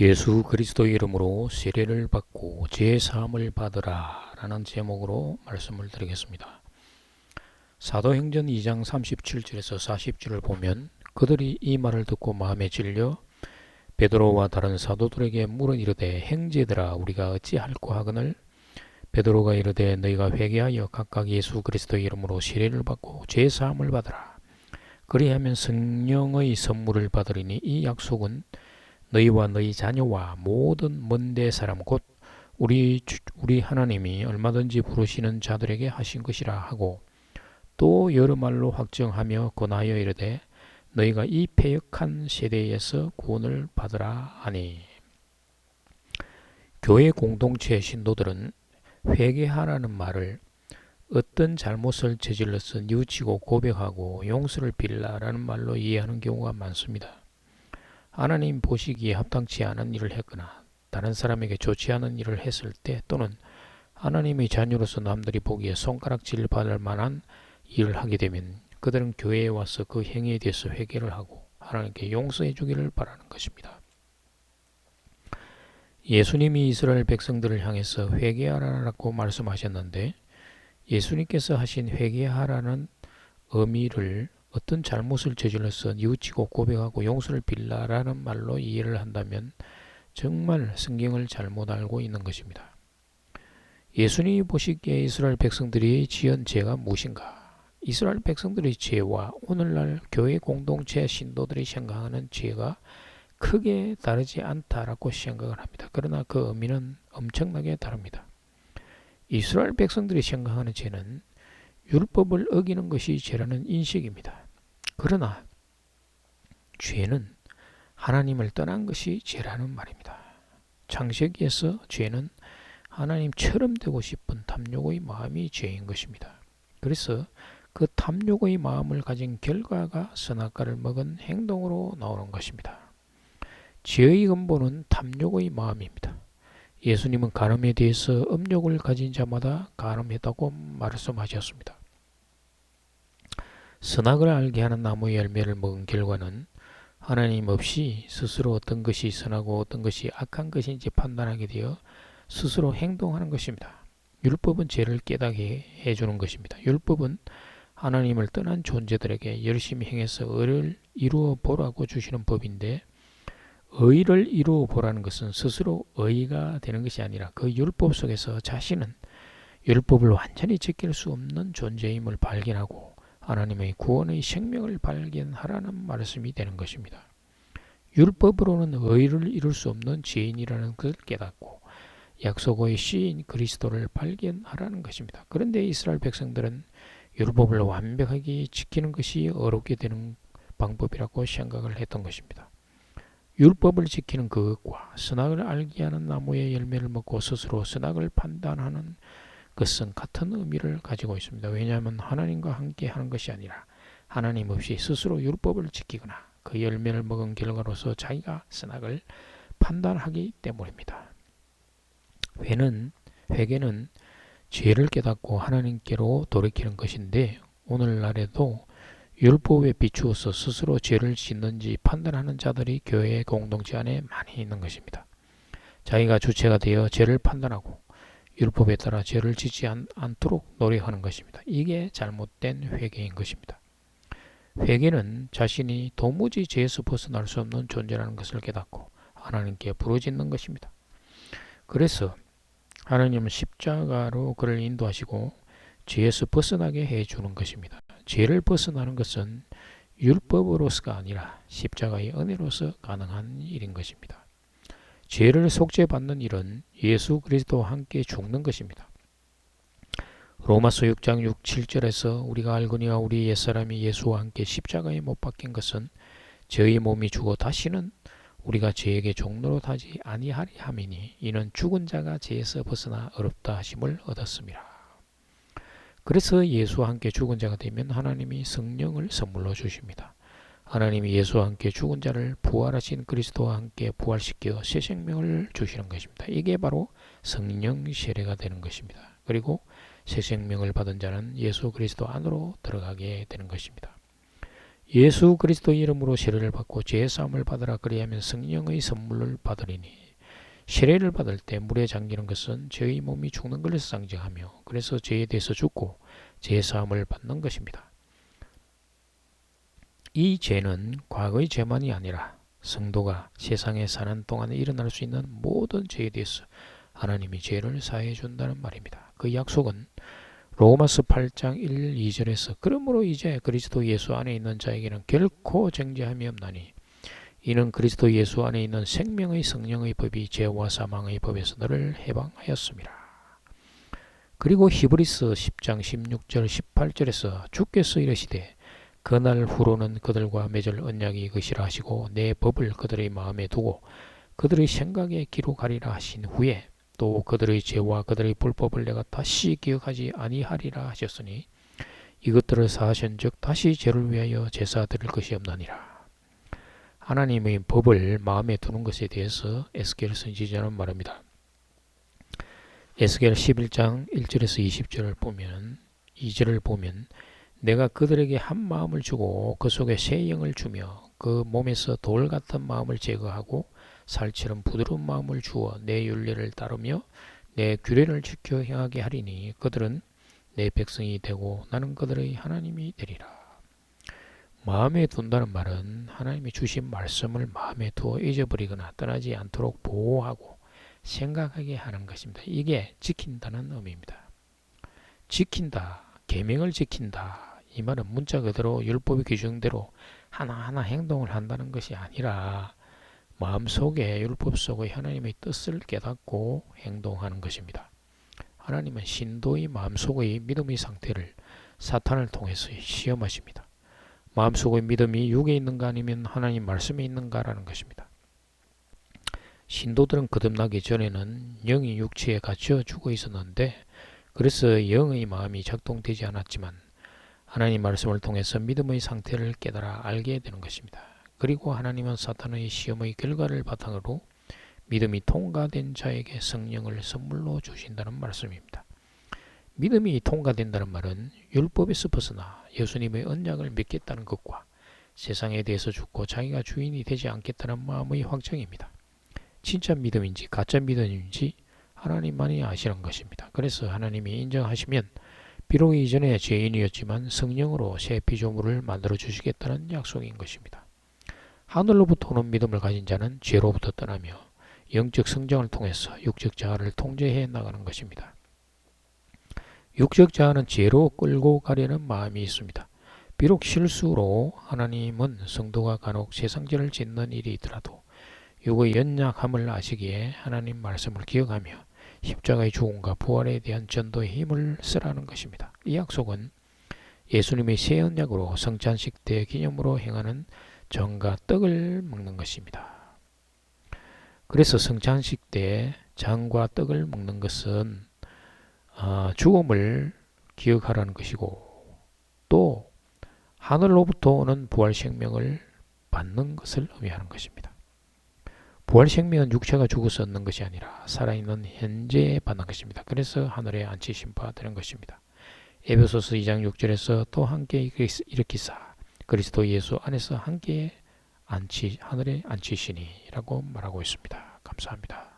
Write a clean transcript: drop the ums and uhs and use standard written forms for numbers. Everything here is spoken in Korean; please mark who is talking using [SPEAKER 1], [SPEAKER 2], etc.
[SPEAKER 1] 예수 그리스도의 이름으로 세례를 받고 제사함을 받으라 라는 제목으로 말씀을 드리겠습니다. 사도행전 2장 37절에서 40절을 보면 그들이 이 말을 듣고 마음에 질려 베드로와 다른 사도들에게 물어 이르되 형제들아 우리가 어찌할꼬 하거늘 베드로가 이르되 너희가 회개하여 각각 예수 그리스도의 이름으로 세례를 받고 제사함을 받으라. 그리하면 성령의 선물을 받으리니 이 약속은 너희와 너희 자녀와 모든 먼데 사람 곧 우리 하나님이 얼마든지 부르시는 자들에게 하신 것이라 하고 또 여러 말로 확정하며 권하여 이르되 너희가 이 패역한 세대에서 구원을 받으라 하니. 교회 공동체 신도들은 회개하라는 말을 어떤 잘못을 저질러서 뉘우치고 고백하고 용서를 빌라라는 말로 이해하는 경우가 많습니다. 하나님 보시기에 합당치 않은 일을 했거나 다른 사람에게 좋지 않은 일을 했을 때 또는 하나님의 자녀로서 남들이 보기에 손가락질 받을 만한 일을 하게 되면 그들은 교회에 와서 그 행위에 대해서 회개를 하고 하나님께 용서해 주기를 바라는 것입니다. 예수님이 이스라엘 백성들을 향해서 회개하라고 말씀하셨는데 예수님께서 하신 회개하라는 의미를 어떤 잘못을 저질러서 뉘우치고 고백하고 용서를 빌라라는 말로 이해를 한다면 정말 성경을 잘못 알고 있는 것입니다. 예수님이 보시기에 이스라엘 백성들이 지은 죄가 무엇인가? 이스라엘 백성들의 죄와 오늘날 교회 공동체 신도들이 생각하는 죄가 크게 다르지 않다라고 생각을 합니다. 그러나 그 의미는 엄청나게 다릅니다. 이스라엘 백성들이 생각하는 죄는 율법을 어기는 것이 죄라는 인식입니다. 그러나 죄는 하나님을 떠난 것이 죄라는 말입니다. 창세기에서 죄는 하나님처럼 되고 싶은 탐욕의 마음이 죄인 것입니다. 그래서 그 탐욕의 마음을 가진 결과가 선악과를 먹은 행동으로 나오는 것입니다. 죄의 근본은 탐욕의 마음입니다. 예수님은 간음에 대해서 음욕을 가진 자마다 간음했다고 말씀하셨습니다. 선악을 알게 하는 나무의 열매를 먹은 결과는 하나님 없이 스스로 어떤 것이 선하고 어떤 것이 악한 것인지 판단하게 되어 스스로 행동하는 것입니다. 율법은 죄를 깨닫게 해주는 것입니다. 율법은 하나님을 떠난 존재들에게 열심히 행해서 의를 이루어 보라고 주시는 법인데 의를 이루어 보라는 것은 스스로 의가 되는 것이 아니라 그 율법 속에서 자신은 율법을 완전히 지킬 수 없는 존재임을 발견하고 하나님의 구원의 생명을 발견하라는 말씀이 되는 것입니다. 율법으로는 의를 이룰 수 없는 죄인이라는 것을 깨닫고 약속의 시인 그리스도를 발견하라는 것입니다. 그런데 이스라엘 백성들은 율법을 완벽하게 지키는 것이 어렵게 되는 방법이라고 생각을 했던 것입니다. 율법을 지키는 그것과 선악을 알게 하는 나무의 열매를 먹고 스스로 선악을 판단하는 것은 같은 의미를 가지고 있습니다. 왜냐하면 하나님과 함께 하는 것이 아니라 하나님 없이 스스로 율법을 지키거나 그 열매를 먹은 결과로서 자기가 선악을 판단하기 때문입니다. 회개는 죄를 깨닫고 하나님께로 돌이키는 것인데 오늘날에도 율법에 비추어서 스스로 죄를 짓는지 판단하는 자들이 교회 공동체 안에 많이 있는 것입니다. 자기가 주체가 되어 죄를 판단하고 율법에 따라 죄를 짓지 않도록 노력하는 것입니다. 이게 잘못된 회개인 것입니다. 회개는 자신이 도무지 죄에서 벗어날 수 없는 존재라는 것을 깨닫고 하나님께 부르짖는 것입니다. 그래서 하나님은 십자가로 그를 인도하시고 죄에서 벗어나게 해주는 것입니다. 죄를 벗어나는 것은 율법으로서가 아니라 십자가의 은혜로서 가능한 일인 것입니다. 죄를 속죄받는 일은 예수 그리스도와 함께 죽는 것입니다. 로마서 6장 6, 7절에서 우리가 알거니와 우리 옛사람이 예수와 함께 십자가에 못 박힌 것은 저희 몸이 죽어 다시는 우리가 죄에게 종노릇 하지 아니하리 함이니 이는 죽은 자가 죄에서 벗어나 어렵다 하심을 얻었습니다. 그래서 예수와 함께 죽은 자가 되면 하나님이 성령을 선물로 주십니다. 하나님이 예수와 함께 죽은 자를 부활하신 그리스도와 함께 부활시켜 새 생명을 주시는 것입니다. 이게 바로 성령 세례가 되는 것입니다. 그리고 새 생명을 받은 자는 예수 그리스도 안으로 들어가게 되는 것입니다. 예수 그리스도 이름으로 세례를 받고 죄 사함을 받으라. 그리하면 성령의 선물을 받으리니. 세례를 받을 때 물에 잠기는 것은 저희 몸이 죽는 것을 상징하며 그래서 죄에 대해서 죽고 죄 사함을 받는 것입니다. 이 죄는 과거의 죄만이 아니라 성도가 세상에 사는 동안에 일어날 수 있는 모든 죄에 대해서 하나님이 죄를 사해 준다는 말입니다. 그 약속은 로마서 8장 1, 2절에서 그러므로 이제 그리스도 예수 안에 있는 자에게는 결코 정죄함이 없나니 이는 그리스도 예수 안에 있는 생명의 성령의 법이 죄와 사망의 법에서 너를 해방하였습니다. 그리고 히브리서 10장 16절 18절에서 주께서 이르시되 그날 후로는 그들과 맺을 언약이 이것이라 하시고 내 법을 그들의 마음에 두고 그들의 생각에 기록하리라 하신 후에 또 그들의 죄와 그들의 불법을 내가 다시 기억하지 아니하리라 하셨으니 이것들을 사하신즉 다시 죄를 위하여 제사 드릴 것이 없나니라. 하나님의 법을 마음에 두는 것에 대해서 에스겔 선지자는 말합니다. 에스겔 11장 1절에서 2절을 보면 내가 그들에게 한 마음을 주고 그 속에 새 영을 주며 그 몸에서 돌 같은 마음을 제거하고 살처럼 부드러운 마음을 주어 내 율례를 따르며 내 규례를 지켜 행하게 하리니 그들은 내 백성이 되고 나는 그들의 하나님이 되리라. 마음에 둔다는 말은 하나님이 주신 말씀을 마음에 두어 잊어버리거나 떠나지 않도록 보호하고 생각하게 하는 것입니다. 이게 지킨다는 의미입니다. 지킨다, 계명을 지킨다. 이 말은 문자 그대로 율법의 규정대로 하나하나 행동을 한다는 것이 아니라 마음속에 율법 속의 하나님의 뜻을 깨닫고 행동하는 것입니다. 하나님은 신도의 마음속의 믿음의 상태를 사탄을 통해서 시험하십니다. 마음속의 믿음이 육에 있는가 아니면 하나님 말씀에 있는가라는 것입니다. 신도들은 거듭나기 전에는 영이 육체에 갇혀 죽어 있었는데 그래서 영의 마음이 작동되지 않았지만 하나님 말씀을 통해서 믿음의 상태를 깨달아 알게 되는 것입니다. 그리고 하나님은 사탄의 시험의 결과를 바탕으로 믿음이 통과된 자에게 성령을 선물로 주신다는 말씀입니다. 믿음이 통과된다는 말은 율법에서 벗어나 예수님의 언약을 믿겠다는 것과 세상에 대해서 죽고 자기가 주인이 되지 않겠다는 마음의 확정입니다. 진짜 믿음인지 가짜 믿음인지 하나님만이 아시는 것입니다. 그래서 하나님이 인정하시면 비록 이전에 죄인이었지만 성령으로 새 피조물을 만들어 주시겠다는 약속인 것입니다. 하늘로부터 오는 믿음을 가진 자는 죄로부터 떠나며 영적 성장을 통해서 육적 자아를 통제해 나가는 것입니다. 육적 자아는 죄로 끌고 가려는 마음이 있습니다. 비록 실수로 하나님은 성도가 간혹 세상죄를 짓는 일이 있더라도 육의 연약함을 아시기에 하나님 말씀을 기억하며 십자가의 죽음과 부활에 대한 전도의 힘을 쓰라는 것입니다. 이 약속은 예수님의 새 언약으로 성찬식 때 기념으로 행하는 전과 떡을 먹는 것입니다. 그래서 성찬식 때 장과 떡을 먹는 것은 죽음을 기억하라는 것이고 또 하늘로부터 오는 부활 생명을 받는 것을 의미하는 것입니다. 부활 생명은 육체가 죽어서 얻는 것이 아니라 살아있는 현재에 받는 것입니다. 그래서 하늘에 앉히신 바 되는 것입니다. 에베소서 2장 6절에서 또 함께 일으키사 그리스도 예수 안에서 함께 하늘에 앉히시니 라고 말하고 있습니다. 감사합니다.